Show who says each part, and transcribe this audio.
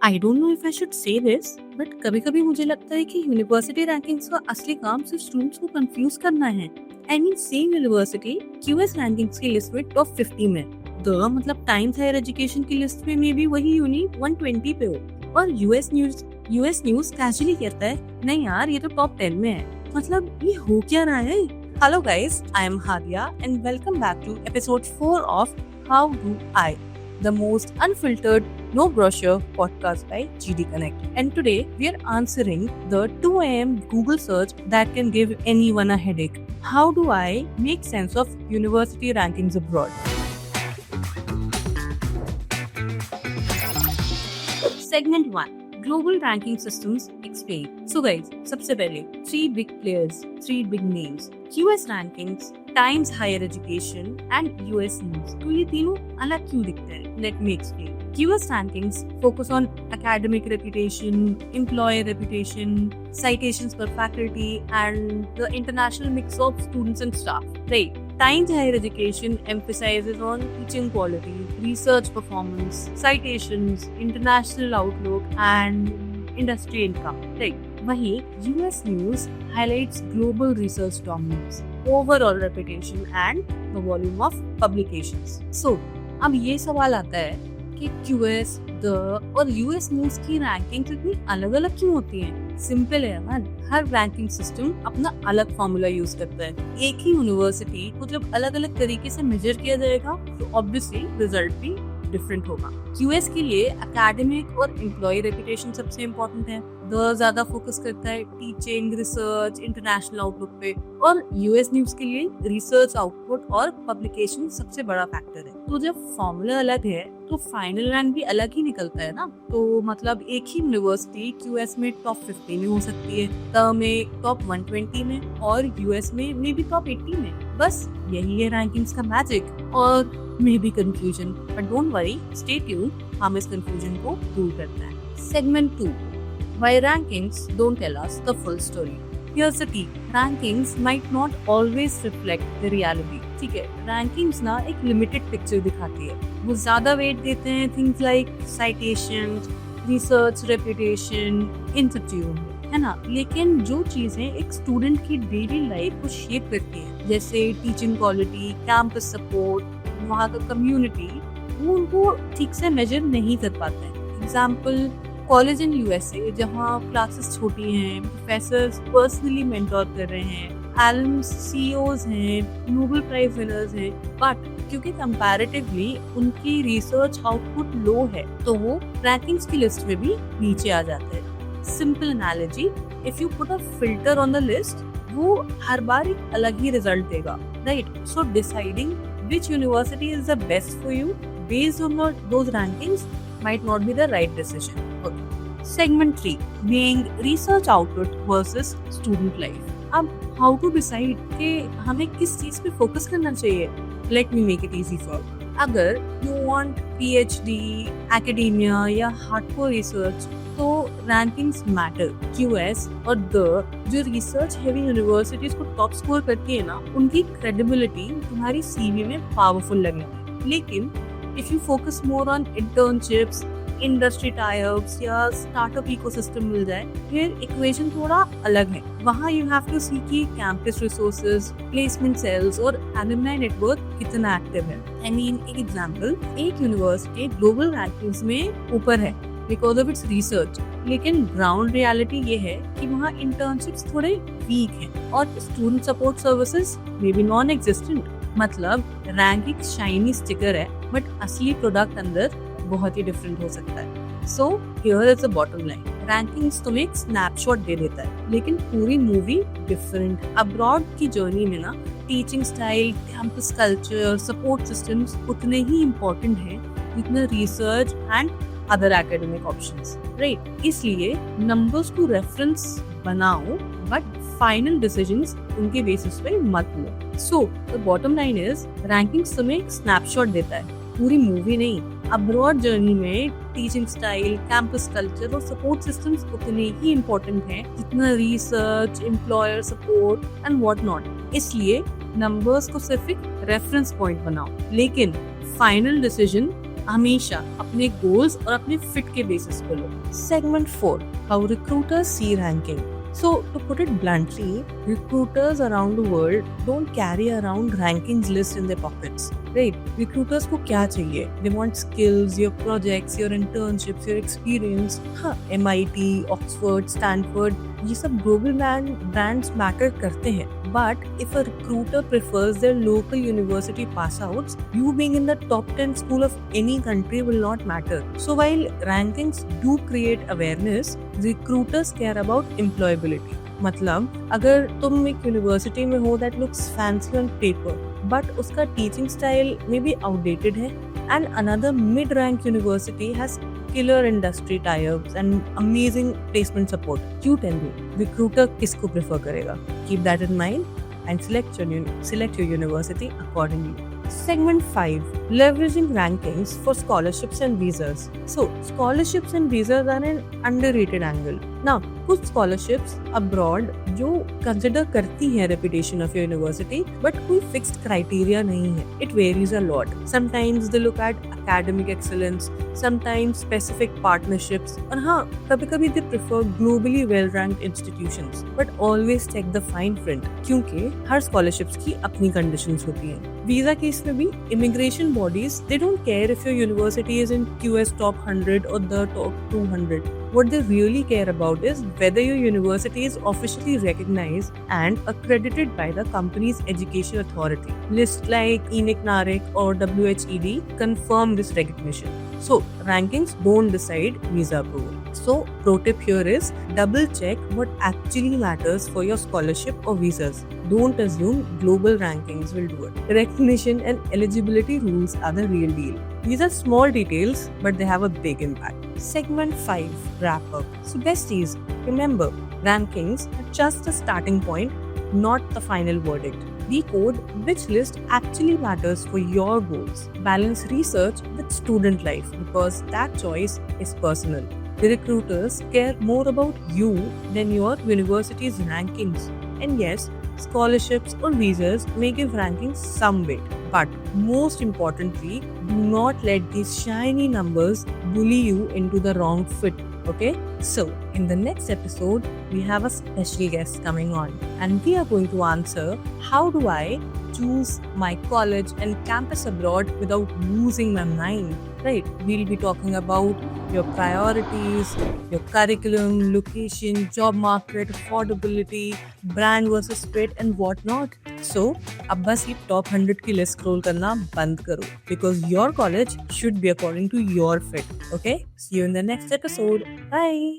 Speaker 1: I don't know if I should say this, but कभी कभी मुझे लगता है कि यूनिवर्सिटी रैंकिंग्स का असली काम सिर्फ स्टूडेंट्स को कंफ्यूज करना है। I mean same university QS rankings की लिस्ट में टॉप 50 में, तो मतलब टाइम्स हायर एजुकेशन की लिस्ट में मे बी वही यूनी 120 पे हो, और यूएस न्यूज कैजुअली कहता है नहीं यार ये तो टॉप 10 में है। मतलब ये हो क्या रहा है? Hello guys, I am Hadiya and welcome back to episode 4 of how do I, the most unfiltered, no brochure podcast by GD Connect. And today we are answering the 2 a.m. Google search that can give anyone a headache. How do I make sense of university rankings abroad? Segment 1. Global ranking systems explained. So guys, सबसे पहले 3 big players, 3 big names. QS rankings, Times Higher Education and US News. तो ये तीनों अलग क्यों दिखते हैं? Let me explain. QS rankings focus on academic reputation, employer reputation, citations per faculty, and the international mix of students and staff. Right. Times Higher Education emphasizes on teaching quality, research performance, citations, international outlook, and industry income. Right. वहीं US News highlights global research dominance, overall reputation, and the volume of publications. So, अब ये सवाल आता है कि QS, The और US News की ranking इतनी अलग अलग क्यों होती हैं? सिंपल है मन, हर रैंकिंग सिस्टम अपना अलग फॉर्मूला यूज करता है। एक ही यूनिवर्सिटी को जब अलग अलग तरीके से मेजर किया जाएगा तो ऑब्वियसली रिजल्ट भी डिफरेंट होगा। क्यूएस के लिए एकेडमिक और एम्प्लॉय रेपुटेशन सबसे इम्पोर्टेंट है। द ज्यादा फोकस करता है टीचिंग, रिसर्च, इंटरनेशनल आउटलुक पे, और यूएस न्यूज के लिए रिसर्च आउटपुट और पब्लिकेशन सबसे बड़ा फैक्टर है। तो जब फॉर्मूला अलग है तो फाइनल रैंक भी अलग ही निकलता है ना। तो मतलब एक ही यूनिवर्सिटी क्यूएस में टॉप 50 में हो सकती है, द में टॉप 120 में, और यूएस में मे बी टॉप 80 में। बस यही है रैंकिंग्स का मैजिक और may be confusion, but don't worry, stay tuned, हम इस कंफ्यूजन को दूर करते हैं। Segment 2, why rankings don't tell us the full story. Here's the tea. Rankings might not always reflect the reality. ठीक है, rankings ना एक limited picture दिखाती है। वो ज्यादा weight देते हैं things like citations, research, reputation, इन सब चीजों में, है ना। लेकिन जो चीजें एक स्टूडेंट की डेली लाइफ को शेप करती है, जैसे टीचिंग क्वालिटी, कैंपस सपोर्ट, वहाँ का कम्युनिटी, वो उनको ठीक से मेजर नहीं कर पाते हैं। एग्जाम्पल, कॉलेज इन यूएसए जहाँ क्लासेस छोटी हैं, प्रोफेसर्स पर्सनली मेंटोर कर रहे हैं, एलम्स सीईओज हैं, नोबेल प्राइज विनर्स हैं, बट क्योंकि कंपैरेटिवली उनकी रिसर्च आउटपुट लो है तो वो रैंकिंग्स की लिस्ट में भी नीचे आ जाते हैं। Simple analogy, if you put a filter on the list, वो हर बार एक अलग ही रिजल्ट देगा, right. So deciding which university is the best for you based on those rankings might not be the right decision. Okay. Segment 3, being research output versus student life. अब how to decide कि हमें किस चीज पे focus करना चाहिए? Let me make it easy for you. अगर you want PhD, academia या hardcore research, तो रैंकिंग्स मैटर। क्यूएस और द जो रिसर्च हेवी यूनिवर्सिटीज को टॉप स्कोर करती है ना, उनकी क्रेडिबिलिटी तुम्हारी सीवी में पावरफुल लगेगी। लेकिन if you focus more on internships, industry tie-ups या स्टार्टअप इकोसिस्टम मिल जाए, फिर इक्वेशन थोड़ा अलग है। वहाँ यू हैव टू सी कि कैंपस रिसोर्सेज, प्लेसमेंट सेल्स और एलुमनाई नेटवर्क कितना एक्टिव है। आई मीन एक एग्जांपल, एक यूनिवर्सिटी ग्लोबल रैंकिंग्स में ऊपर है बिकॉज ऑफ इट्स रिसर्च, लेकिन ग्राउंड रियलिटी ये है कि वहाँ इंटर्नशिप्स थोड़े वीक हैं और student support services may be non existent. मतलब रैंकिंग शाइनी स्टिकर है, बट असली प्रोडक्ट अंदर बहुत ही डिफरेंट हो सकता है। So here is the bottom line, rankings तुम्हें एक स्नैपशॉट दे देता है, लेकिन पूरी मूवी डिफरेंट है। अब्रॉड की जर्नी में ना teaching style, campus culture, support systems उतने ही इम्पोर्टेंट हैं जितना research and other academic options, right. इसलिए नंबर्स को रेफरेंस बनाओ, बट फाइनल डिसीजंस उनके बेसिस पे मत लो। So the bottom line is, rankings तुम्हें एक स्नैपशॉट देता है, पूरी मूवी नहीं। अब्रॉड जर्नी में टीचिंग स्टाइल, कैंपस कल्चर और सपोर्ट सिस्टम्स उतने ही इम्पोर्टेंट हैं जितना research, employer support and what not. इसलिए नंबर्स को सिर्फ एक रेफरेंस पॉइंट बनाओ, लेकिन फाइनल डिसीजन हमेशा अपने गोल्स और अपने फिट के बेसिस पे लो। Segment 4, how recruiters see ranking. So, to put it bluntly, recruiters around the world don't carry around rankings list in their pockets. Right? Recruiters को क्या चाहिए? They want skills, your projects, your internships, your experience. हाँ, MIT, Oxford, Stanford, ये सब global brands matter करते हैं. But if a recruiter prefers their local university pass outs, you being in the top 10 school of any country will not matter. So while rankings do create awareness, recruiters care about employability. मतलब अगर तुम एक university में हो that looks fancy on paper, but उसका teaching style may be outdated है, and another mid-rank university has killer industry tie-ups and amazing placement support, you tell me, recruiter किसको prefer करेगा? Keep that in mind and select your university accordingly. Segment 5, leveraging rankings for scholarships and visas. So, scholarships and visas are an underrated angle. Now, कुछ scholarships abroad जो consider करती है reputation of your university, but कोई fixed criteria नहीं है. It varies a lot. Sometimes they look at academic excellence, sometimes specific partnerships, और हाँ, कभी-कभी they prefer globally well-ranked institutions, but always check the fine print, क्योंकि हर scholarships की अपनी conditions होती हैं. Visa केस में भी immigration bodies, they don't care if your university is in QS top 100 or the top 200. What they really care about is whether your university is officially recognized and accredited by the company's education authority. Lists like ENIC, NARIC or WHED confirm this recognition. So, rankings don't decide visa approval. So, pro tip here is double check what actually matters for your scholarship or visas. Don't assume global rankings will do it. Recognition and eligibility rules are the real deal. These are small details, but they have a big impact. Segment 5, wrap up. So besties, remember, rankings are just a starting point, not the final verdict. Decode which list actually matters for your goals. Balance research with student life because that choice is personal. The recruiters care more about you than your university's rankings. And yes, scholarships or visas may give rankings some weight. But most importantly, do not let these shiny numbers bully you into the wrong fit. Okay? So, in the next episode, we have a special guest coming on, and we are going to answer how do I choose my college and campus abroad without losing my mind. Right? We'll be talking about your priorities, your curriculum, location, job market, affordability, brand versus fit, and whatnot. So, अब बस ये top 100 की list scroll करना बंद करो because your college should be according to your fit. Okay? See you in the next episode. Bye.